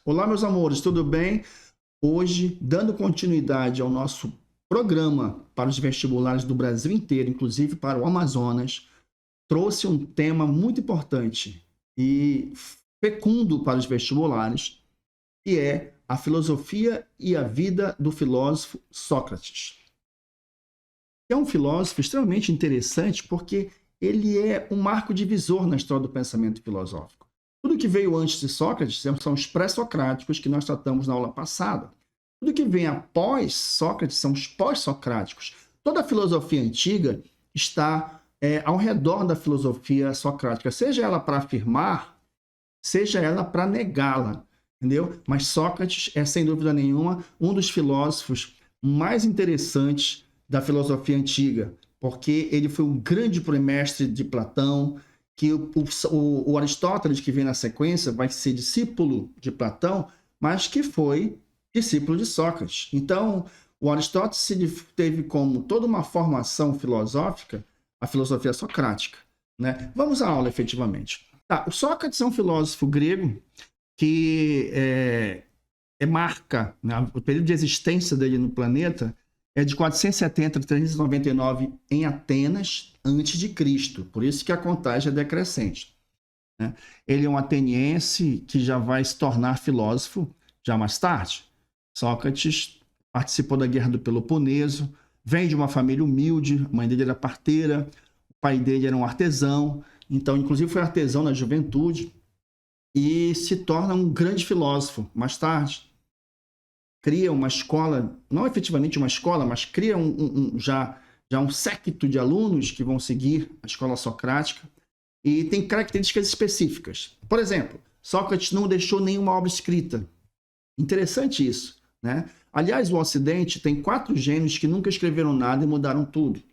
Olá, meus amores, tudo bem? Hoje, dando continuidade ao nosso programa para os vestibulares do Brasil inteiro, inclusive para o Amazonas, trouxe um tema muito importante e fecundo para os vestibulares, que é a filosofia e a vida do filósofo Sócrates. É um filósofo extremamente interessante porque ele é um marco divisor na história do pensamento filosófico. Tudo que veio antes de Sócrates são os pré-socráticos que nós tratamos na aula passada. Tudo que vem após Sócrates são os pós-socráticos. Toda a filosofia antiga está ao redor da filosofia socrática, seja ela para afirmar, seja ela para negá-la, entendeu? Mas Sócrates é, sem dúvida nenhuma, um dos filósofos mais interessantes da filosofia antiga, porque ele foi um grande mestre de Platão, que o Aristóteles, que vem na sequência, vai ser discípulo de Platão, mas que foi discípulo de Sócrates. Então, o Aristóteles teve como toda uma formação filosófica a filosofia socrática, né? Vamos à aula, efetivamente. Tá, o Sócrates é um filósofo grego que marca, né, o período de existência dele no planeta é de 470 a 399 em Atenas, antes de Cristo. Por isso que a contagem é decrescente, né? Ele é um ateniense que já vai se tornar filósofo já mais tarde. Sócrates participou da Guerra do Peloponeso, vem de uma família humilde, a mãe dele era parteira, o pai dele era um artesão, então inclusive foi artesão na juventude e se torna um grande filósofo mais tarde. Cria uma escola, não efetivamente uma escola, mas cria já um séquito de alunos que vão seguir a escola socrática e tem características específicas. Por exemplo, Sócrates não deixou nenhuma obra escrita. Interessante isso, né? Aliás, o Ocidente tem 4 gênios que nunca escreveram nada e mudaram tudo. Se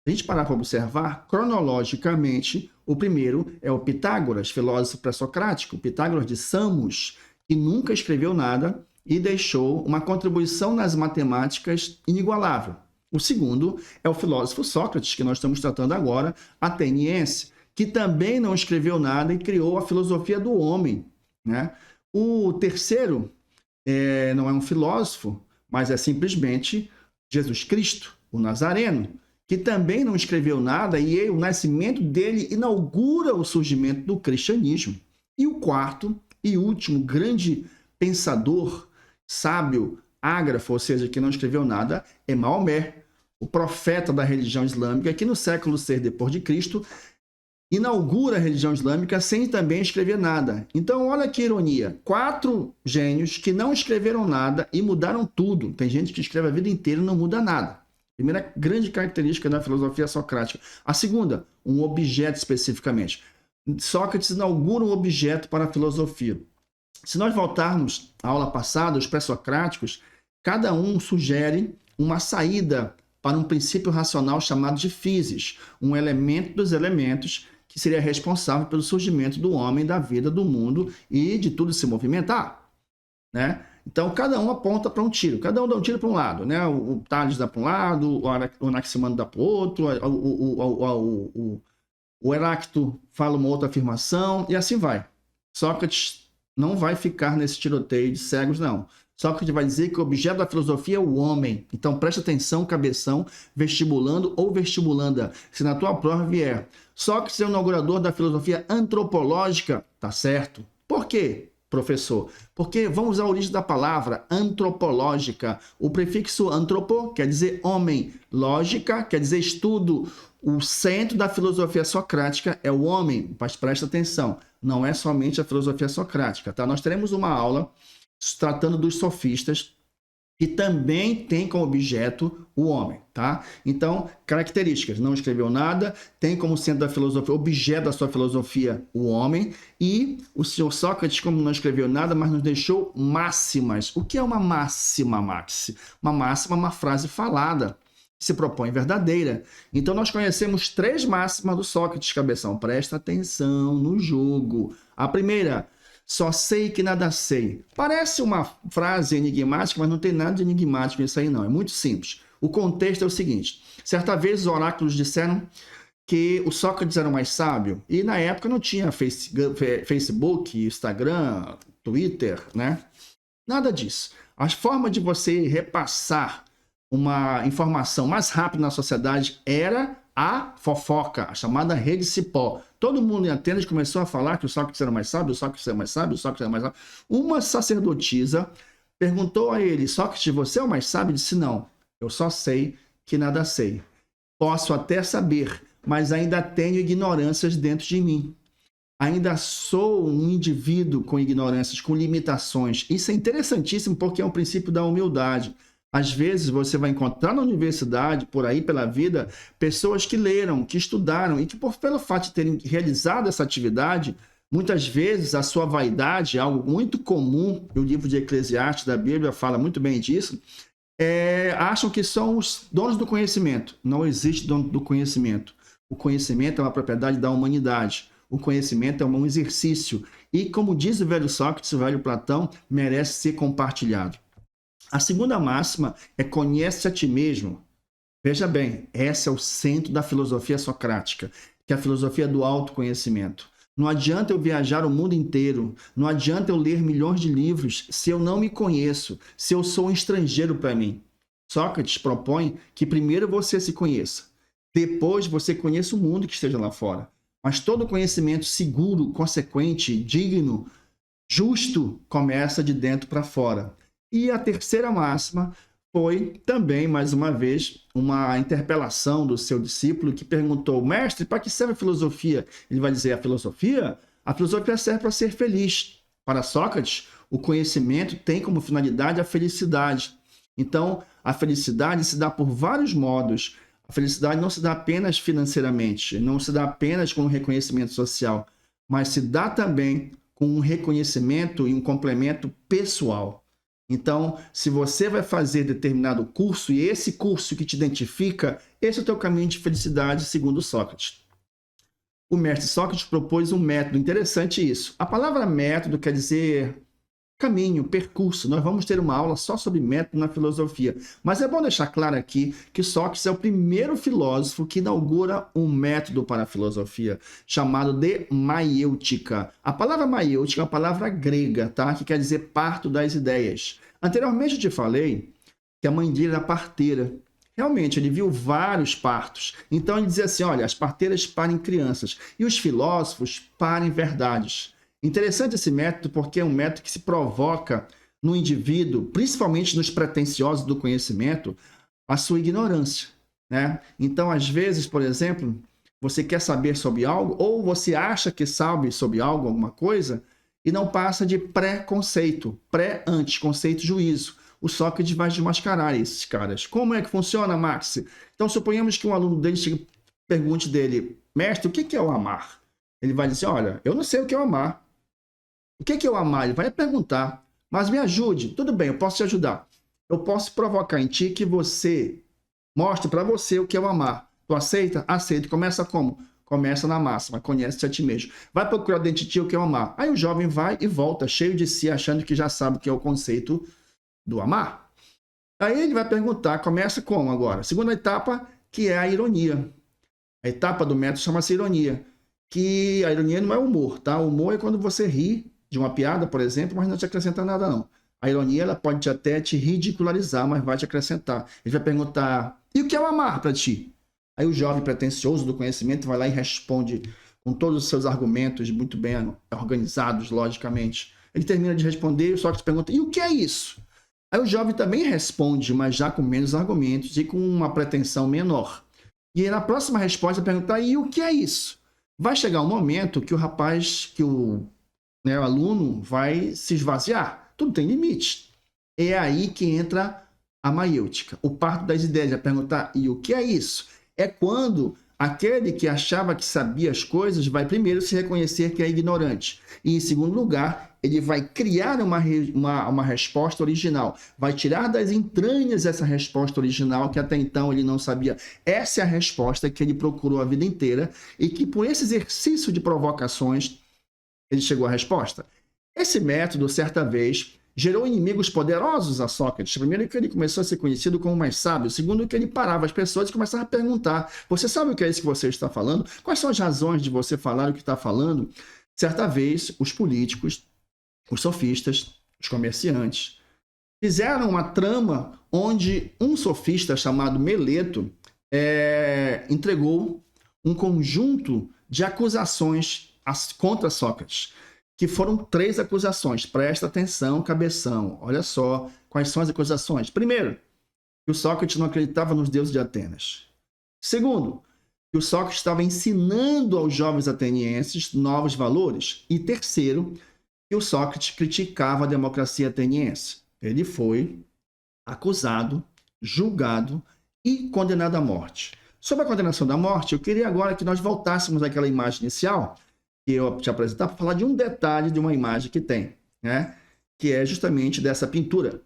a gente parar para observar, cronologicamente, o primeiro é o Pitágoras, filósofo pré-socrático, Pitágoras de Samos, que nunca escreveu nada e deixou uma contribuição nas matemáticas inigualável. O segundo é o filósofo Sócrates, que nós estamos tratando agora, ateniense, que também não escreveu nada e criou a filosofia do homem, né? O terceiro não é um filósofo, mas é simplesmente Jesus Cristo, o Nazareno, que também não escreveu nada e o nascimento dele inaugura o surgimento do cristianismo. E o quarto e último grande pensador, sábio, ágrafo, ou seja, que não escreveu nada, é Maomé, o profeta da religião islâmica, que no século VI depois de Cristo inaugura a religião islâmica sem também escrever nada. Então, olha que ironia. 4 gênios que não escreveram nada e mudaram tudo. Tem gente que escreve a vida inteira e não muda nada. Primeira grande característica da filosofia socrática. A segunda, um objeto especificamente. Sócrates inaugura um objeto para a filosofia. Se nós voltarmos à aula passada, os pré-socráticos, cada um sugere uma saída para um princípio racional chamado de physis, um elemento dos elementos que seria responsável pelo surgimento do homem, da vida, do mundo e de tudo se movimentar, né? Então, cada um aponta para um tiro, cada um dá um tiro para um lado, né? O Tales dá para um lado, o Anaximandro dá para o outro, o Heráclito fala uma outra afirmação e assim vai. Sócrates não vai ficar nesse tiroteio de cegos, não. Sócrates vai dizer que o objeto da filosofia é o homem. Então, presta atenção, cabeção, vestibulando ou vestibulanda. Se na tua prova vier Sócrates é o inaugurador da filosofia antropológica, tá certo. Por quê, professor? Porque vamos à origem da palavra antropológica. O prefixo antropo quer dizer homem. Lógica quer dizer estudo. O centro da filosofia socrática é o homem. Mas presta atenção, não é somente a filosofia socrática, tá? Nós teremos uma aula tratando dos sofistas, que também tem como objeto o homem, tá? Então, características, não escreveu nada, tem como centro da filosofia, objeto da sua filosofia, o homem, e o senhor Sócrates, como não escreveu nada, mas nos deixou máximas. O que é uma máxima, Max? Uma máxima é uma frase falada, que se propõe verdadeira. Então, nós conhecemos 3 máximas do Sócrates, cabeção. Presta atenção no jogo. A primeira: só sei que nada sei. Parece uma frase enigmática, mas não tem nada de enigmático nisso aí, não. É muito simples. O contexto é o seguinte: certa vez os oráculos disseram que o Sócrates era o mais sábio, e na época não tinha Facebook, Instagram, Twitter, né? Nada disso. A forma de você repassar uma informação mais rápida na sociedade era a fofoca, a chamada rede cipó. Todo mundo em Atenas começou a falar que o Sócrates era mais sábio, o Sócrates era mais sábio, o Sócrates era mais sábio. Uma sacerdotisa perguntou a ele: Sócrates, você é o mais sábio? Ele disse: não, eu só sei que nada sei. Posso até saber, mas ainda tenho ignorâncias dentro de mim. Ainda sou um indivíduo com ignorâncias, com limitações. Isso é interessantíssimo porque é um princípio da humildade. Às vezes você vai encontrar na universidade, por aí pela vida, pessoas que leram, que estudaram e que pelo fato de terem realizado essa atividade, muitas vezes a sua vaidade, algo muito comum, e o livro de Eclesiastes da Bíblia fala muito bem disso, acham que são os donos do conhecimento. Não existe dono do conhecimento. O conhecimento é uma propriedade da humanidade. O conhecimento é um exercício. E, como diz o velho Sócrates, o velho Platão, merece ser compartilhado. A segunda máxima é conhece a ti mesmo. Veja bem, esse é o centro da filosofia socrática, que é a filosofia do autoconhecimento. Não adianta eu viajar o mundo inteiro, não adianta eu ler milhões de livros se eu não me conheço, se eu sou um estrangeiro para mim. Sócrates propõe que primeiro você se conheça, depois você conheça o mundo que esteja lá fora. Mas todo conhecimento seguro, consequente, digno, justo, começa de dentro para fora. E a terceira máxima foi também, mais uma vez, uma interpelação do seu discípulo que perguntou: mestre, para que serve a filosofia? Ele vai dizer: a filosofia serve para ser feliz. Para Sócrates, o conhecimento tem como finalidade a felicidade. Então, a felicidade se dá por vários modos. A felicidade não se dá apenas financeiramente, não se dá apenas com um reconhecimento social, mas se dá também com um reconhecimento e um complemento pessoal. Então, se você vai fazer determinado curso e esse curso que te identifica, esse é o teu caminho de felicidade, segundo Sócrates. O mestre Sócrates propôs um método, interessante isso. A palavra método quer dizer caminho, percurso. Nós vamos ter uma aula só sobre método na filosofia. Mas é bom deixar claro aqui que Sócrates é o primeiro filósofo que inaugura um método para a filosofia, chamado de maiêutica. A palavra maiêutica é uma palavra grega, tá? Que quer dizer parto das ideias. Anteriormente eu te falei que a mãe dele era parteira. Realmente, ele viu vários partos. Então ele dizia assim: olha, as parteiras parem crianças e os filósofos parem verdades. Interessante esse método porque é um método que se provoca no indivíduo, principalmente nos pretensiosos do conhecimento, a sua ignorância, né? Então, às vezes, por exemplo, você quer saber sobre algo ou você acha que sabe sobre algo, alguma coisa, e não passa de pré-conceito, pré-antes-conceito, juízo. O Sócrates vai desmascarar esses caras. Como é que funciona, Max? Então, suponhamos que um aluno dele pergunte dele: mestre, o que é o amar? Ele vai dizer: olha, eu não sei o que é o amar. O que é o amar? Ele vai perguntar, mas me ajude. Tudo bem, eu posso te ajudar. Eu posso provocar em ti que você mostre para você o que é o amar. Tu aceita? Aceita. Começa como? Começa na máxima, conhece-te a ti mesmo. Vai procurar dentro de ti o que é o amar. Aí o jovem vai e volta, cheio de si, achando que já sabe o que é o conceito do amar. Aí ele vai perguntar, começa como agora? Segunda etapa, que é a ironia. A etapa do método chama-se ironia. Que a ironia não é humor, tá? O humor é quando você ri de uma piada, por exemplo, mas não te acrescenta nada, não. A ironia, ela pode até te ridicularizar, mas vai te acrescentar. Ele vai perguntar: e o que é o amar para ti? Aí o jovem pretensioso do conhecimento vai lá e responde com todos os seus argumentos muito bem organizados, logicamente. Ele termina de responder e o Sócrates pergunta: e o que é isso? Aí o jovem também responde, mas já com menos argumentos e com uma pretensão menor. E aí, na próxima resposta, perguntar: e o que é isso? Vai chegar um momento que o rapaz, que o aluno vai se esvaziar. Tudo tem limite. É aí que entra a maiêutica, o parto das ideias. Vai perguntar: e o que é isso? É quando aquele que achava que sabia as coisas vai primeiro se reconhecer que é ignorante. E, em segundo lugar, ele vai criar uma resposta original. Vai tirar das entranhas essa resposta original que até então ele não sabia. Essa é a resposta que ele procurou a vida inteira e que, por esse exercício de provocações, ele chegou à resposta. Esse método, certa vez, gerou inimigos poderosos a Sócrates. Primeiro, que ele começou a ser conhecido como mais sábio. Segundo, que ele parava as pessoas e começava a perguntar: você sabe o que é isso que você está falando? Quais são as razões de você falar o que está falando? Certa vez, os políticos os sofistas, os comerciantes, fizeram uma trama onde um sofista chamado Meleto entregou um conjunto de acusações contra Sócrates, que foram 3 acusações. Presta atenção, cabeção. Olha só quais são as acusações. Primeiro, que o Sócrates não acreditava nos deuses de Atenas. Segundo, que o Sócrates estava ensinando aos jovens atenienses novos valores. E terceiro, que o Sócrates criticava a democracia ateniense. Ele foi acusado, julgado e condenado à morte. Sobre a condenação da morte, eu queria agora que nós voltássemos àquela imagem inicial que eu te apresentar para falar de um detalhe de uma imagem que tem, né? Que é justamente dessa pintura.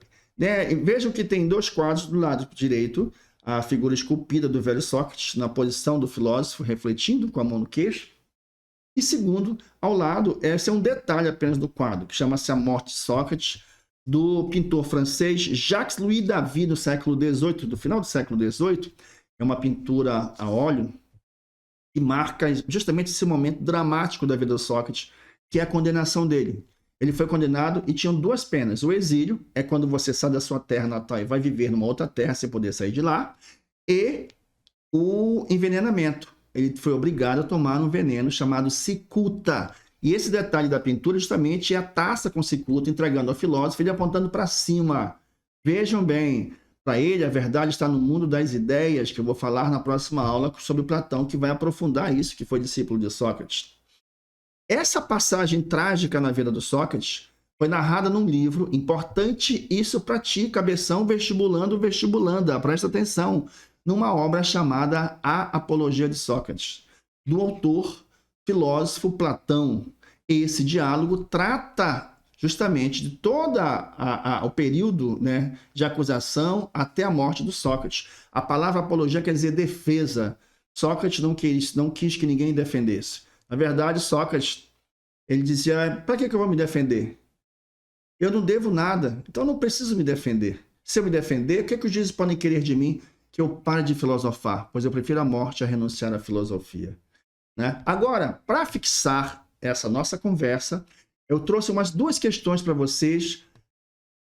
Vejam que tem 2 quadros do lado direito, a figura esculpida do velho Sócrates na posição do filósofo, refletindo com a mão no queixo. E segundo, ao lado, esse é um detalhe apenas do quadro, que chama-se A Morte de Sócrates, do pintor francês Jacques-Louis David, do século XVIII, do final do século XVIII. É uma pintura a óleo que marca justamente esse momento dramático da vida do Sócrates, que é a condenação dele. Ele foi condenado e tinham 2 penas. O exílio é quando você sai da sua terra natal e vai viver numa outra terra sem poder sair de lá. E o envenenamento. Ele foi obrigado a tomar um veneno chamado cicuta. E esse detalhe da pintura justamente é a taça com cicuta entregando ao filósofo, ele apontando para cima. Vejam bem, para ele a verdade está no mundo das ideias, que eu vou falar na próxima aula sobre Platão, que vai aprofundar isso, que foi discípulo de Sócrates. Essa passagem trágica na vida do Sócrates foi narrada num livro importante, isso para ti, cabeção, vestibulando, vestibulanda, presta atenção, numa obra chamada A Apologia de Sócrates, do autor filósofo Platão. Esse diálogo trata justamente de todo o período, né, de acusação até a morte do Sócrates. A palavra apologia quer dizer defesa. Sócrates não quis que ninguém defendesse. Na verdade, Sócrates, ele dizia, para que eu vou me defender? Eu não devo nada, então não preciso me defender. Se eu me defender, o que os juízes podem querer de mim? Que eu pare de filosofar, pois eu prefiro a morte a renunciar à filosofia. Né? Agora, para fixar essa nossa conversa, eu trouxe umas 2 questões para vocês,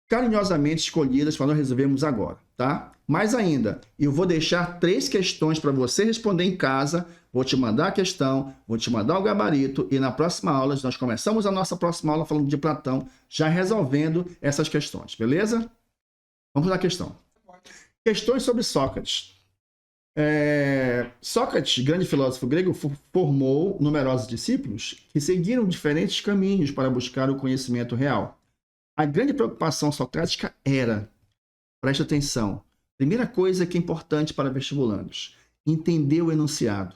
carinhosamente escolhidas para nós resolvermos agora, tá? Mais ainda, eu vou deixar 3 questões para você responder em casa, vou te mandar a questão, vou te mandar o gabarito, e na próxima aula, nós começamos a nossa próxima aula falando de Platão, já resolvendo essas questões, beleza? Vamos à questão. Questões sobre Sócrates. Sócrates, grande filósofo grego, formou numerosos discípulos que seguiram diferentes caminhos para buscar o conhecimento real. A grande preocupação socrática era, preste atenção, primeira coisa que é importante para vestibulandos, entender o enunciado.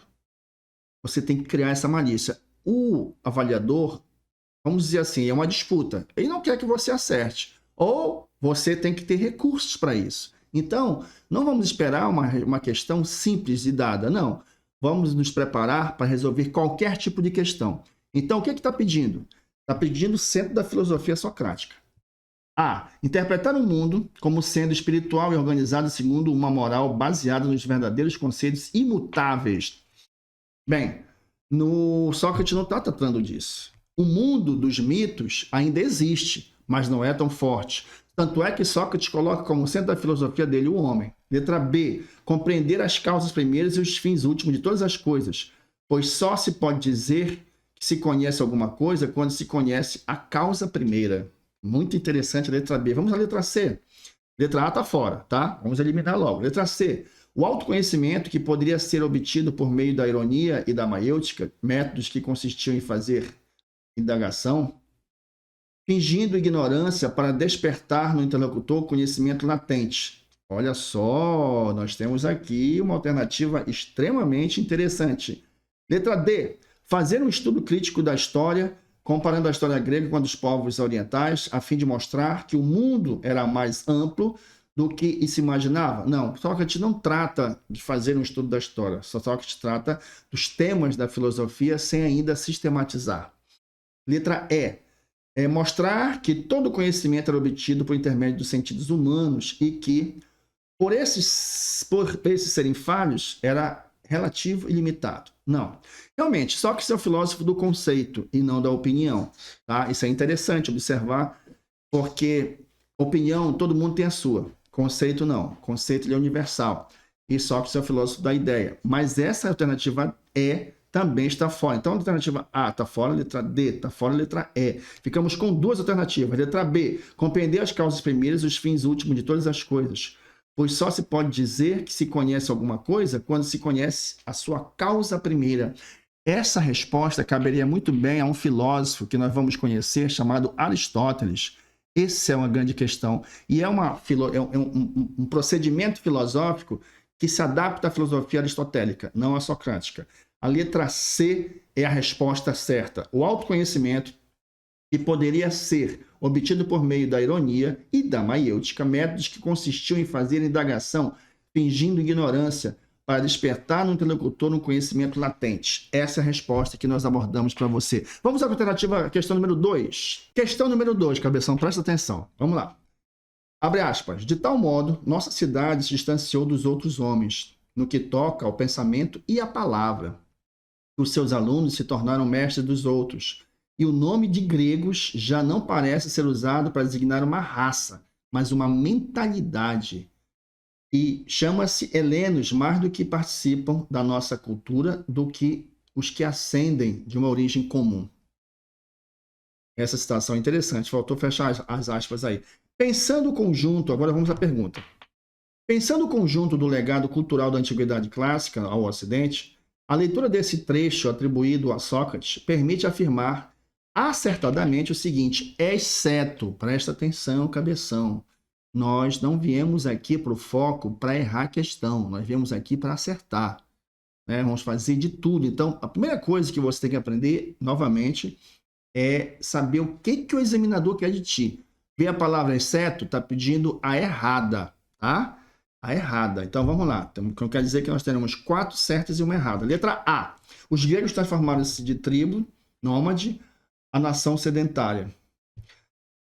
Você tem que criar essa malícia. O avaliador, vamos dizer assim, é uma disputa. Ele não quer que você acerte. Ou você tem que ter recursos para isso. Então, não vamos esperar uma questão simples e dada, não. Vamos nos preparar para resolver qualquer tipo de questão. Então, o que está pedindo? Está pedindo o centro da filosofia socrática. A. Interpretar o mundo como sendo espiritual e organizado segundo uma moral baseada nos verdadeiros conceitos imutáveis. Bem, no Sócrates não está tratando disso. O mundo dos mitos ainda existe, mas não é tão forte. Tanto é que Sócrates coloca como centro da filosofia dele o homem. Letra B. Compreender as causas primeiras e os fins últimos de todas as coisas, pois só se pode dizer que se conhece alguma coisa quando se conhece a causa primeira. Muito interessante a letra B. Vamos à letra C. Letra A está fora, tá? Vamos eliminar logo. Letra C. O autoconhecimento que poderia ser obtido por meio da ironia e da maiêutica, métodos que consistiam em fazer indagação, fingindo ignorância para despertar no interlocutor conhecimento latente. Olha só, nós temos aqui uma alternativa extremamente interessante. Letra D. Fazer um estudo crítico da história, comparando a história grega com a dos povos orientais, a fim de mostrar que o mundo era mais amplo do que se imaginava. Não, Sócrates não trata de fazer um estudo da história. Sócrates trata dos temas da filosofia sem ainda sistematizar. Letra E. Mostrar que todo conhecimento era obtido por intermédio dos sentidos humanos e que, por esses serem falhos, era relativo e limitado. Não. Realmente, Sócrates é o filósofo do conceito e não da opinião. Tá? Isso é interessante observar, porque opinião, todo mundo tem a sua. Conceito, não. Conceito, ele é universal. E Sócrates é o filósofo da ideia. Mas essa alternativa também está fora. Então, a alternativa A está fora, a letra D está fora, a letra E. Ficamos com duas alternativas. Letra B, compreender as causas primeiras e os fins últimos de todas as coisas. Pois só se pode dizer que se conhece alguma coisa quando se conhece a sua causa primeira. Essa resposta caberia muito bem a um filósofo que nós vamos conhecer, chamado Aristóteles. Essa é uma grande questão. E é um procedimento filosófico que se adapta à filosofia aristotélica, não à socrática. A letra C é a resposta certa. O autoconhecimento, que poderia ser obtido por meio da ironia e da maiêutica, métodos que consistiam em fazer indagação fingindo ignorância para despertar no interlocutor um conhecimento latente. Essa é a resposta que nós abordamos para você. Vamos à alternativa, questão número 2. Questão número 2, cabeção, presta atenção. Vamos lá. Abre aspas. De tal modo, nossa cidade se distanciou dos outros homens, no que toca ao pensamento e à palavra. Os seus alunos se tornaram mestres dos outros. E o nome de gregos já não parece ser usado para designar uma raça, mas uma mentalidade. E chama-se helenos mais do que participam da nossa cultura do que os que ascendem de uma origem comum. Essa citação é interessante, faltou fechar as aspas aí. Pensando o conjunto, agora vamos à pergunta. Pensando o conjunto do legado cultural da antiguidade clássica ao Ocidente, a leitura desse trecho atribuído a Sócrates permite afirmar acertadamente o seguinte, exceto, presta atenção, cabeção, nós não viemos aqui para o foco para errar a questão, nós viemos aqui para acertar. Né? Vamos fazer de tudo. Então, a primeira coisa que você tem que aprender, novamente, é saber o que o examinador quer de ti. Ver a palavra exceto, está pedindo a errada, tá? A errada. Então, vamos lá. Então, quer dizer que nós teremos 4 certas e uma errada. Letra A. Os gregos transformaram-se de tribo, nômade, a nação sedentária.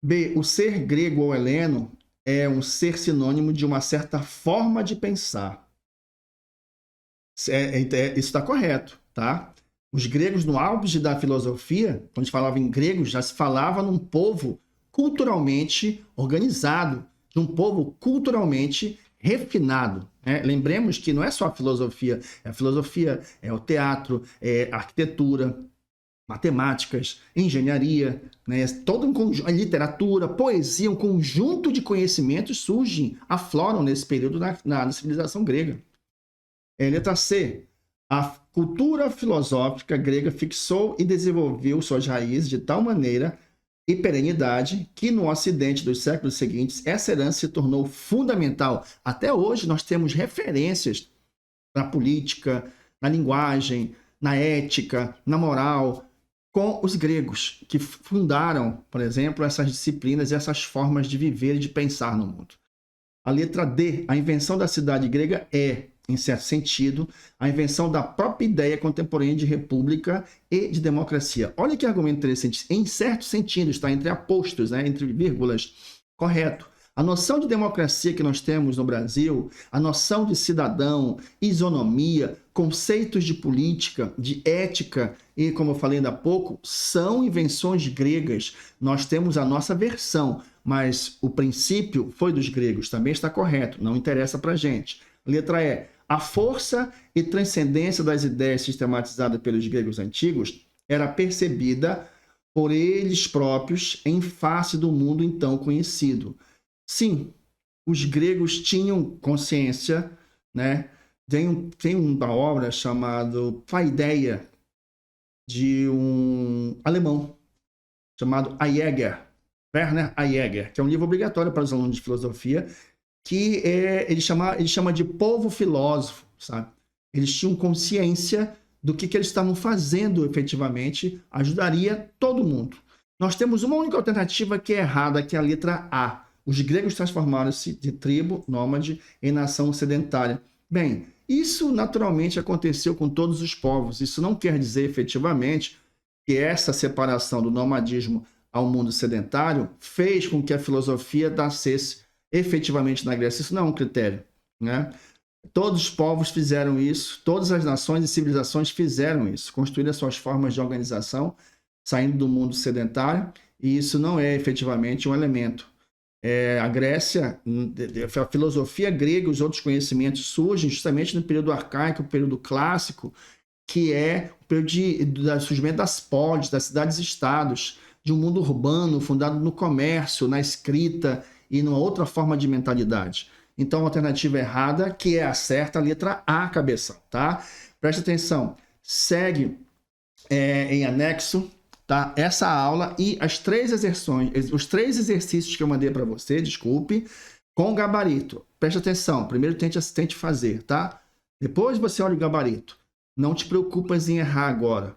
B. O ser grego ou heleno é um ser sinônimo de uma certa forma de pensar. Isso está correto, tá? Os gregos, no auge da filosofia, quando se falava em grego, já se falava num povo culturalmente organizado, de um povo culturalmente refinado. Né? Lembremos que não é só a filosofia, é o teatro, é a arquitetura, matemáticas, engenharia, né? Todo um conjunto, a literatura, poesia, um conjunto de conhecimentos surgem, afloram nesse período na civilização grega. Letra C. A cultura filosófica grega fixou e desenvolveu suas raízes de tal maneira e perenidade que no Ocidente dos séculos seguintes essa herança se tornou fundamental. Até hoje nós temos referências na política, na linguagem, na ética, na moral, com os gregos, que fundaram, por exemplo, essas disciplinas e essas formas de viver e de pensar no mundo. A letra D, a invenção da cidade grega é, em certo sentido, a invenção da própria ideia contemporânea de república e de democracia. Olha que argumento interessante. Em certo sentido, está entre apostos, né? Entre vírgulas. Correto. A noção de democracia que nós temos no Brasil, a noção de cidadão, isonomia, conceitos de política, de ética e, como eu falei ainda há pouco, são invenções gregas. Nós temos a nossa versão, mas o princípio foi dos gregos, também está correto, não interessa para a gente. Letra E. A força e transcendência das ideias sistematizadas pelos gregos antigos era percebida por eles próprios em face do mundo então conhecido. Sim, os gregos tinham consciência, né? Tem uma obra chamada Paideia, de um alemão, chamado Heidegger, Werner Heidegger, que é um livro obrigatório para os alunos de filosofia, que ele chama de povo filósofo, sabe? Eles tinham consciência do que eles estavam fazendo efetivamente, ajudaria todo mundo. Nós temos uma única alternativa que é errada, que é a letra A. Os gregos transformaram-se de tribo, nômade, em nação sedentária. Bem, isso naturalmente aconteceu com todos os povos. Isso não quer dizer efetivamente que essa separação do nomadismo ao mundo sedentário fez com que a filosofia nascesse efetivamente na Grécia. Isso não é um critério, né? Todos os povos fizeram isso, todas as nações e civilizações fizeram isso, construíram as suas formas de organização, saindo do mundo sedentário, e isso não é efetivamente um elemento. A Grécia, a filosofia grega, os outros conhecimentos surgem justamente no período arcaico, no período clássico, que é o período do surgimento das polis, das cidades-estados, de um mundo urbano fundado no comércio, na escrita e numa outra forma de mentalidade. Então, a alternativa errada, que é a certa, a letra A, cabeção, tá? Preste atenção. Segue em anexo, tá? Essa aula e os 3 exercícios que eu mandei para você, desculpe, com gabarito. Preste atenção. Primeiro tente fazer, tá? Depois você olha o gabarito. Não te preocupas em errar agora.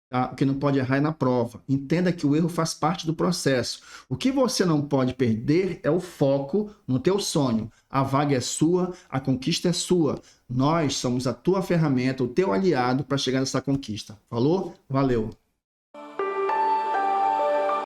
Tá? O que não pode errar é na prova. Entenda que o erro faz parte do processo. O que você não pode perder é o foco no teu sonho. A vaga é sua, a conquista é sua. Nós somos a tua ferramenta, o teu aliado para chegar nessa conquista. Falou? Valeu!